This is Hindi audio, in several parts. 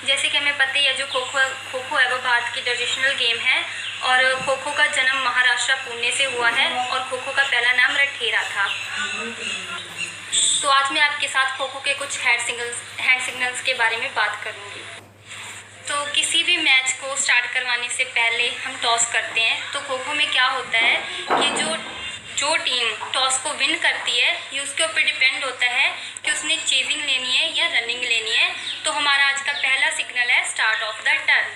जैसे कि हमें पता ही है जो खो खो है वो भारत की ट्रेडिशनल गेम है और खो खो का जन्म महाराष्ट्र पुणे से हुआ है और खो खो का पहला नाम रठेरा था। तो आज मैं आपके साथ खो खो के कुछ हैंड सिग्नल्स के बारे में बात करूंगी। तो किसी भी मैच को स्टार्ट करवाने से पहले हम टॉस करते हैं। तो खो खो में क्या होता है कि जो टीम टॉस को विन करती है ये उसके ऊपर डिपेंड होता है कि उसने चेजिंग लेनी है या रनिंग लेनी है। तो हमारा आज का पहला सिग्नल है स्टार्ट ऑफ द टर्न।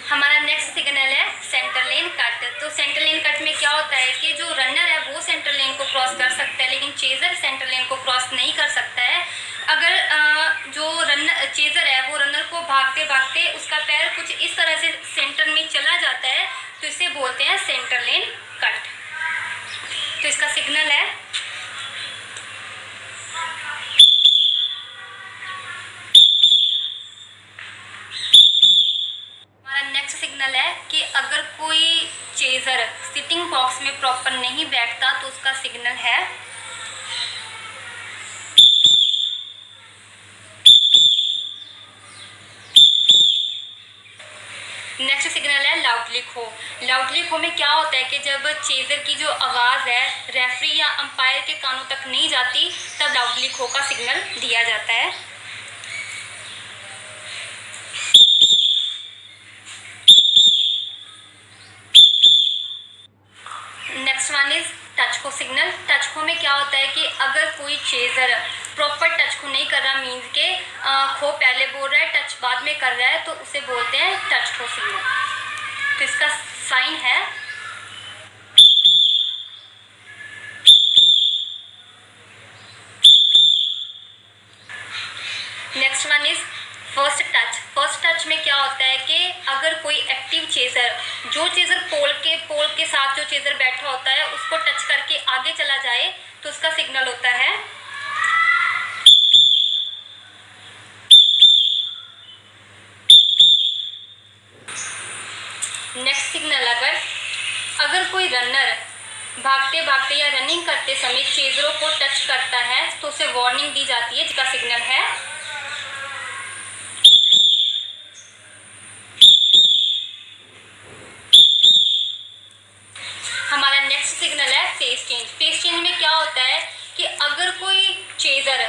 हमारा नेक्स्ट सिग्नल है सेंटर लेन कट। तो सेंटर लेन कट में क्या होता है कि जो रनर है वो सेंटर लेन को क्रॉस कर सकता है लेकिन चेजर सेंटर लेन को क्रॉस नहीं कर सकता है। अगर जो चेजर है वो रनर को भागते भागते उसका पैर कुछ इस तरह से सेंटर में चला जाता है तो इसे बोलते हैं सेंटर लेन कट। तो इसका सिग्नल है नेक्स्ट सिग्नल है कि अगर कोई चेजर सिटिंग बॉक्स में प्रॉपर नहीं बैठता तो उसका सिग्नल है नेक्स्ट सिग्नल है लाउडली खो। लाउडली खो में क्या होता है कि जब चेजर की जो आवाज़ है रेफरी या अंपायर के कानों तक नहीं जाती तब लाउडली खो का सिग्नल दिया जाता है। नेक्स्ट वन इज टच को सिग्नल। टच को में क्या होता है कि अगर कोई चेजर प्रॉपर टच को नहीं कर रहा मीन्स के खो पहले बोल रहा है टच बाद में कर रहा है तो उसे बोलते हैं टच को सिग्नल। तो इसका साइन है next one is first touch. First touch में क्या होता है कि अगर कोई एक्टिव चेजर जो चेजर पोल के साथ जो चेजर बैठा होता है उसको टच करके आगे चला जाए तो उसका सिग्नल होता है नेक्स्ट सिग्नल। अगर कोई रनर भागते भागते या रनिंग करते समय चेजरों को टच करता है तो उसे वार्निंग दी जाती है जिसका सिग्नल है हमारा नेक्स्ट सिग्नल है फेस चेंज। फेस चेंज में क्या होता है कि अगर कोई चेजर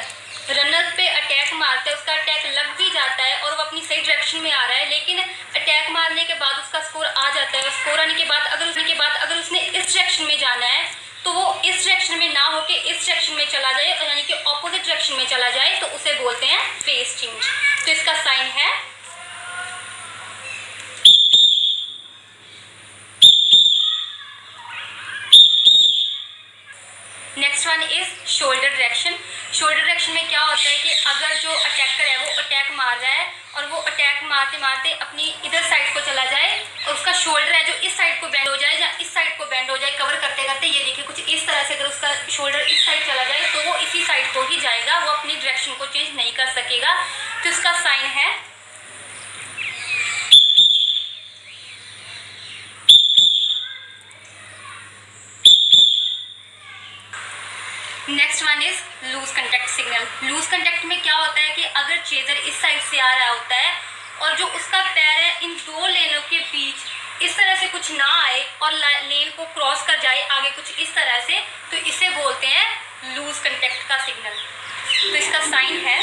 रनर पे अटैक मारता है उसका अटैक लग भी जाता है और वो अपनी सही डायरेक्शन में आ रहा है लेकिन अटैक मारने के बाद उसका स्कोर आ जाता है और स्कोर आने के बाद अगर उसने इस डायरेक्शन में जाना है तो वो इस डायरेक्शन में ना होके इस डायरेक्शन में चला जाए यानी कि ऑपोजिट डायरेक्शन में चला जाए तो उसे बोलते हैं फेस चेंज। तो इसका साइन है next one is shoulder direction. Shoulder direction में क्या होता है कि अगर जो अटैकर है वो अटैक मार रहा है और वो अटैक मारते मारते अपनी इधर साइड को चला जाए और उसका शोल्डर है जो इस साइड को बेंड हो जाए या इस साइड को बेंड हो जाए कवर करते करते ये देखिए कुछ इस तरह से अगर उसका शोल्डर इस साइड चला जाए तो वो इसी साइड को ही जाएगा, वो अपनी डायरेक्शन को चेंज नहीं कर सकेगा। तो इसका साइन है next one is loose contact signal. Loose contact में क्या होता है कि अगर चेजर इस साइड से आ रहा होता है और जो उसका पैर है इन दो लेनों के बीच इस तरह से कुछ ना आए और लेन को क्रॉस कर जाए आगे कुछ इस तरह से तो इसे बोलते हैं लूज कंटेक्ट का सिग्नल। तो इसका साइन है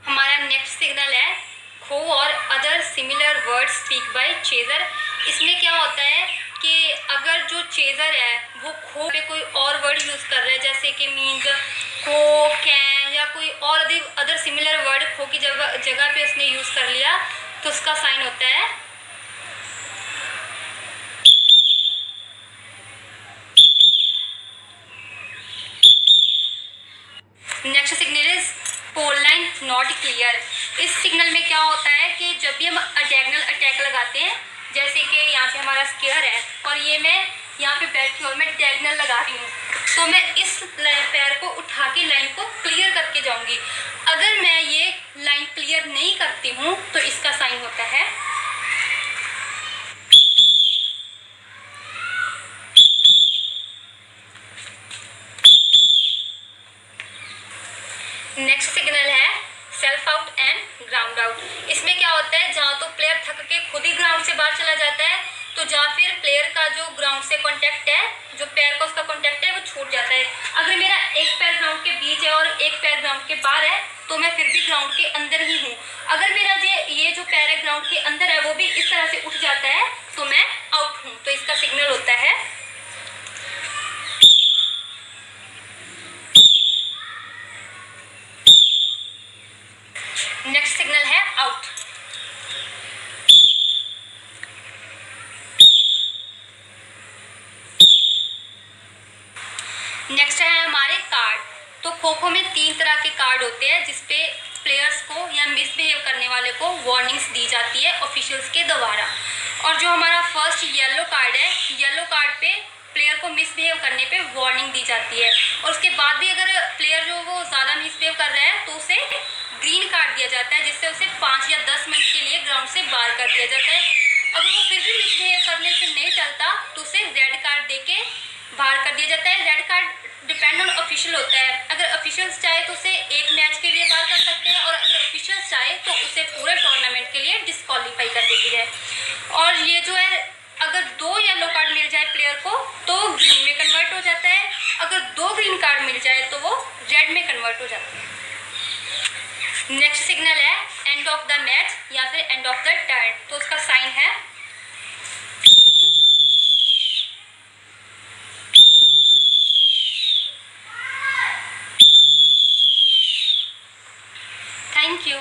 हमारा नेक्स्ट सिग्नल है खो और other similar word speak by chaser. इसमें क्या होता है कि अगर जो चेजर है वो खो पे कोई और वर्ड यूज़ कर रहा है जैसे कि मीन्स खो कैन या कोई और अदर सिमिलर वर्ड खो की जगह पे उसने यूज़ कर लिया तो उसका साइन होता है next signal is pole line not clear. इस सिग्नल में क्या होता है कि जब भी हम डायगोनल अटैक लगाते हैं जैसे कि यहाँ पे हमारा स्क्वायर है और ये मैं यहाँ पे बैठी और मैं डायगोनल लगा रही हूँ तो मैं इस पैर को उठा के लाइन को क्लियर करके जाऊँगी। अगर मैं ये हूँ तो इसका साइन होता है। नेक्स्ट सिग्नल है self out and ground out. इसमें क्या होता है, जहाँ तो प्लेयर थक के खुद ही ग्राउंड से बाहर चला जाता है, तो जहाँ फिर प्लेयर का जो ग्राउंड से कांटेक्ट है, जो पैर का उसका कांटेक्ट है, वो छूट जाता है। अगर मेरा एक पैर ग्राउंड के बीच है और एक पैर ग्राउंड के बाहर है तो मैं फिर भी ग्राउंड के अंदर ही हूँ। अगर मेरा ये जो पैर है ग्राउंड के अंदर है वो भी इस तरह से उठ जाता है तो मैं आउट हूँ। तो इसका सिग्नल होता है नेक्स्ट सिग्नल है आउट। नेक्स्ट है हमारे कार्ड। तो खो खो में 3 तरह के कार्ड होते हैं जिसपे प्लेयर्स को या मिसबिहेव करने वाले को वार्निंग्स दी जाती है ऑफिशियल्स के द्वारा। और जो हमारा फर्स्ट येलो कार्ड है, येलो कार्ड पे प्लेयर को मिसबिहेव करने पे वार्निंग दी जाती है, और उसके बाद भी अगर प्लेयर जो वो ज़्यादा मिसबिहेव कर रहा है तो उसे ग्रीन कार्ड दिया जाता है, जिससे उसे 5 या 10 मिनट के लिए ग्राउंड से बाहर कर दिया जाता है। अगर वो फिर भी मिसबिहेव करने से नहीं चलता तो उसे रेड कार्ड दे के बाहर कर दिया जाता है। Red card depend on official होता है। अगर ऑफिशियल्स चाहे तो उसे एक मैच के लिए बाहर कर सकते हैं, और अगर ऑफिशियल्स चाहे तो उसे पूरे टूर्नामेंट के लिए डिस्क्वालीफाई कर देती है। और ये जो है, अगर 2 येलो कार्ड मिल जाए प्लेयर को तो ग्रीन में कन्वर्ट हो जाता है, अगर 2 ग्रीन कार्ड मिल जाए तो वो रेड में कन्वर्ट हो जाता है। नेक्स्ट सिग्नल है एंड ऑफ द मैच या फिर एंड ऑफ द टर्न। तो उसका साइन है थैंक यू।